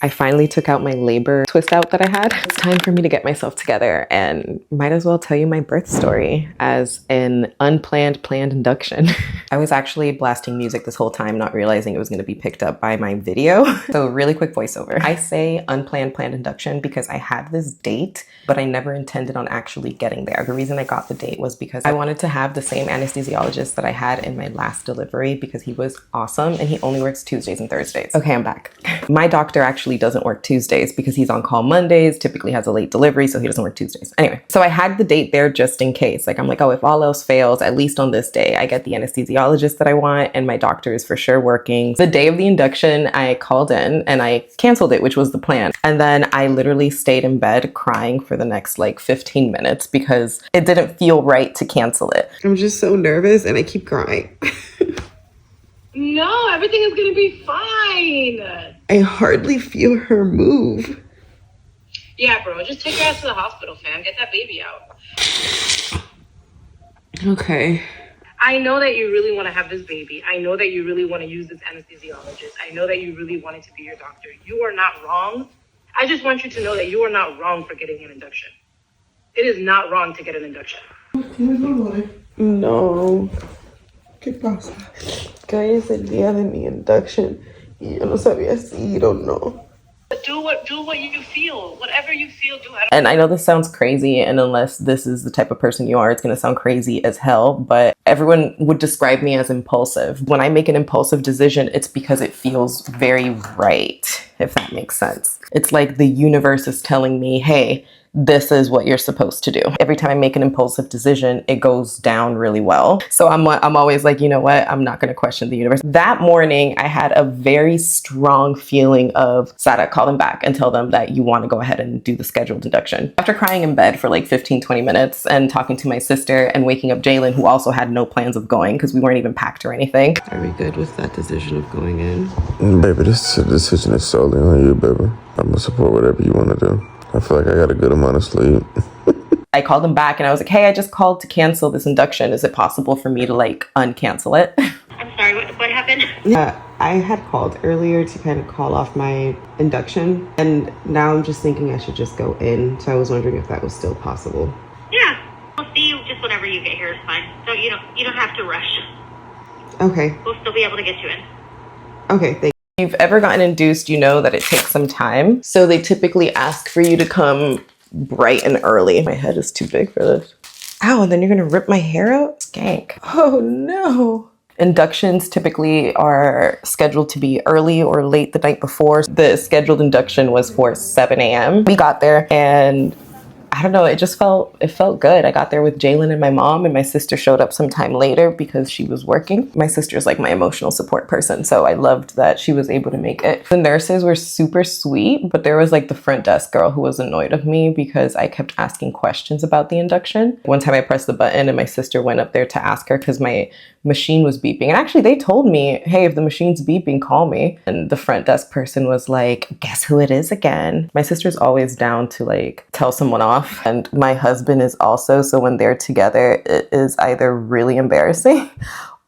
I finally took out my labor twist out that I had. It's time for me to get myself together, and might as well tell you my birth story as an unplanned planned induction. I was actually blasting music this whole time, not realizing it was going to be picked up by my video. So really quick voiceover. I say unplanned planned induction because I had this date, but I never intended on actually getting there. The reason I got the date was because I wanted to have the same anesthesiologist that I had in my last delivery because he was awesome and he only works Tuesdays and Thursdays. Okay, I'm back. My doctor actually doesn't work Tuesdays because he's on call Mondays, typically has a late delivery, so he doesn't work Tuesdays. Anyway, so I had the date there just in case. Like, I'm like, oh, if all else fails, at least on this day, I get the anesthesiologist that I want and my doctor is for sure working. The day of the induction, I called in and I canceled it, which was the plan. And then I literally stayed in bed crying for the next like 15 minutes because it didn't feel right to cancel it. I'm just so nervous and I keep crying. No, everything is gonna be fine. I hardly feel her move. Yeah, bro, just take your ass to the hospital, fam. Get that baby out. Okay. I know that you really want to have this baby. I know that you really want to use this anesthesiologist. I know that you really wanted to be your doctor. You are not wrong. I just want you to know that you are not wrong for getting an induction. It is not wrong to get an induction. No. ¿Qué pasa? Que hoy es el día de mi induction y yo no sabía si ir o no. Do what you feel. Whatever you feel, do it. And I know this sounds crazy, and unless this is the type of person you are, it's going to sound crazy as hell, but everyone would describe me as impulsive. When I make an impulsive decision, it's because it feels very right, if that makes sense. It's like the universe is telling me, hey, this is what you're supposed to do. Every time I make an impulsive decision, it goes down really well. So I'm always like, you know what? I'm not going to question the universe. That morning, I had a very strong feeling of, Sada, call them back and tell them that you want to go ahead and do the scheduled induction. After crying in bed for like 15, 20 minutes and talking to my sister and waking up Jalen, who also had no plans of going because we weren't even packed or anything. Are we good with that decision of going in? Baby, this decision is solely on you, baby. I'm going to support whatever you want to do. I feel like I got a good amount of sleep. I called them back and I was like, hey, I just called to cancel this induction. Is it possible for me to like uncancel it? I'm sorry, what happened? I had called earlier to kind of call off my induction, and now I'm just thinking I should just go in. So I was wondering if that was still possible. Yeah, we'll see you just whenever you get here is fine. So you don't have to rush. Okay. We'll still be able to get you in. Okay, thank you. If you've ever gotten induced, you know that it takes some time. So they typically ask for you to come bright and early. My head is too big for this. Ow, and then you're gonna rip my hair out? Skank. Oh no. Inductions typically are scheduled to be early or late the night before. The scheduled induction was for 7 a.m. We got there and I don't know, it felt good. I got there with Jalen and my mom, and my sister showed up sometime later because she was working. My sister's like my emotional support person, so I loved that she was able to make it. The nurses were super sweet, but there was like the front desk girl who was annoyed of me because I kept asking questions about the induction. One time I pressed the button and my sister went up there to ask her because my machine was beeping. And actually they told me, hey, if the machine's beeping, call me. And the front desk person was like, guess who it is again? My sister's always down to like tell someone off. And my husband is also, so when they're together, it is either really embarrassing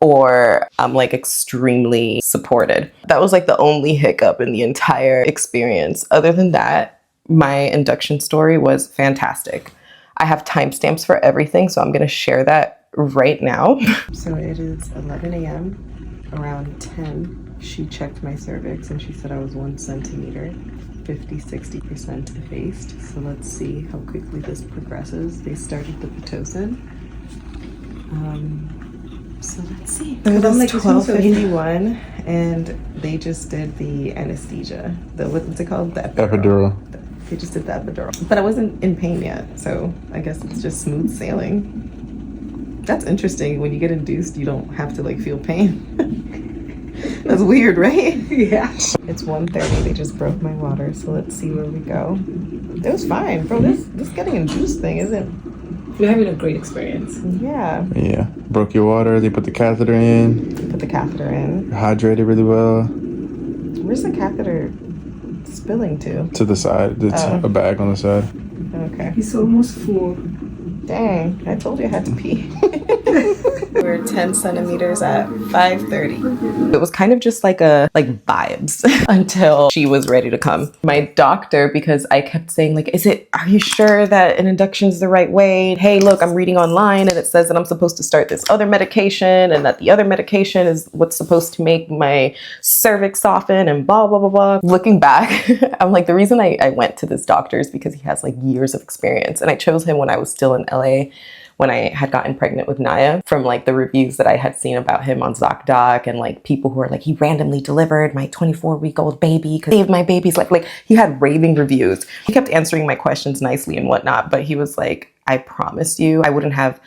or I'm like extremely supported. That was like the only hiccup in the entire experience. Other than that, my induction story was fantastic. I have timestamps for everything, so I'm gonna share that right now. So it is 11 a.m. Around 10, she checked my cervix and she said I was 1 centimeter. 50-60% effaced. So let's see how quickly this progresses. They started the Pitocin. So let's see. So it's like 12:51 and they just did the anesthesia. What's it called? The Epidural. They just did the epidural. But I wasn't in pain yet, so I guess it's just smooth sailing. That's interesting. When you get induced, you don't have to like feel pain. That's weird, right? Yeah. It's 1:30. They just broke my water, so let's see where we go. It was fine, bro. This getting induced thing isn't. You're having a great experience. Yeah. Yeah. Broke your water. They put the catheter in. They put the catheter in. You're hydrated really well. Where's the catheter spilling to? To the side. It's a bag on the side. Okay. He's almost full. Dang, I told you I had to pee. were 10 centimeters at 5:30. It was kind of just like vibes until she was ready to come. My doctor, because I kept saying like, are you sure that an induction is the right way? Hey, look, I'm reading online and it says that I'm supposed to start this other medication and that the other medication is what's supposed to make my cervix soften and blah, blah, blah, blah. Looking back, I'm like, the reason I went to this doctor is because he has like years of experience. And I chose him when I was still in LA, when I had gotten pregnant with Naya, from like the reviews that I had seen about him on ZocDoc and like people who are like, he randomly delivered my 24-week-old baby, saved my baby's life. Like he had raving reviews. He kept answering my questions nicely and whatnot, but he was like, I promise you, I wouldn't have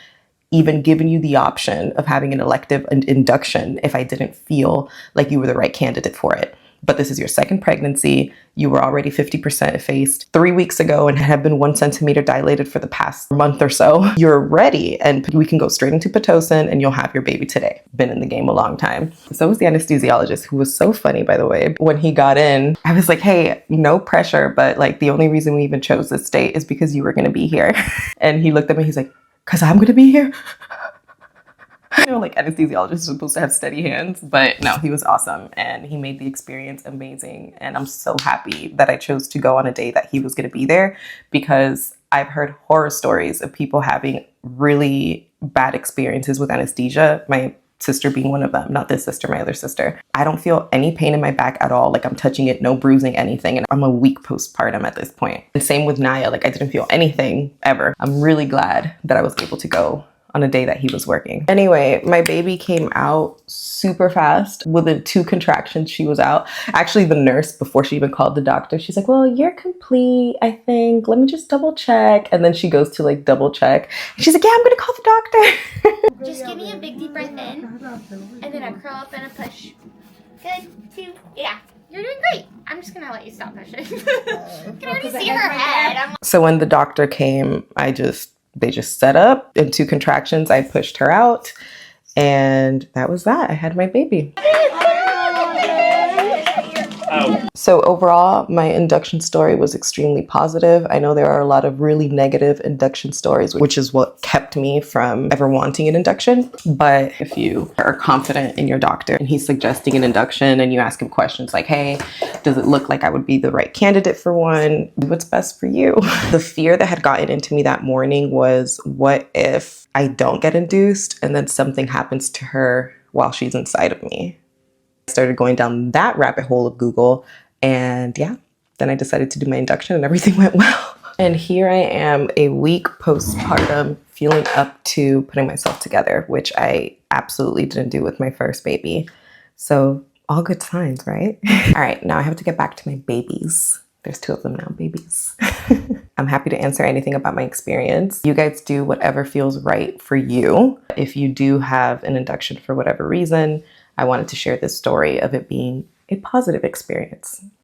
even given you the option of having an elective induction if I didn't feel like you were the right candidate for it. But this is your second pregnancy. You were already 50% effaced 3 weeks ago and have been 1 centimeter dilated for the past month or so. You're ready and we can go straight into Pitocin and you'll have your baby today. Been in the game a long time. So was the anesthesiologist, who was so funny, by the way. When he got in, I was like, hey, no pressure, but like the only reason we even chose this date is because you were gonna be here. And he looked at me, he's like, because I'm gonna be here? I know like anesthesiologists are supposed to have steady hands, but no, he was awesome and he made the experience amazing. And I'm so happy that I chose to go on a day that he was going to be there, because I've heard horror stories of people having really bad experiences with anesthesia. My sister being one of them, not this sister, my other sister. I don't feel any pain in my back at all. Like I'm touching it, no bruising, anything. And I'm a week postpartum at this point. And same with Naya, like I didn't feel anything ever. I'm really glad that I was able to go on a day that he was working. Anyway, my baby came out super fast. Within 2 contractions, she was out. Actually, the nurse, before she even called the doctor, she's like, well, you're complete, I think. Let me just double check. And then she goes to like double check. And she's like, yeah, I'm gonna call the doctor. Just give me a big deep breath in, and then a curl up and a push. Good, 2, yeah. You're doing great. I'm just gonna let you stop pushing. You can already see her head. So when the doctor came, they just set up. In 2 contractions, I pushed her out, and that was that. I had my baby. So overall, my induction story was extremely positive. I know there are a lot of really negative induction stories, which is what kept me from ever wanting an induction. But if you are confident in your doctor and he's suggesting an induction and you ask him questions like, hey, does it look like I would be the right candidate for one? Do what's best for you. The fear that had gotten into me that morning was, what if I don't get induced and then something happens to her while she's inside of me? I started going down that rabbit hole of Google, and yeah, then I decided to do my induction and everything went well. And here I am, a week postpartum, feeling up to putting myself together, which I absolutely didn't do with my first baby. So all good signs, right? All right, now I have to get back to my babies. There's 2 of them now, babies. I'm happy to answer anything about my experience. You guys do whatever feels right for you. If you do have an induction for whatever reason, I wanted to share this story of it being a positive experience.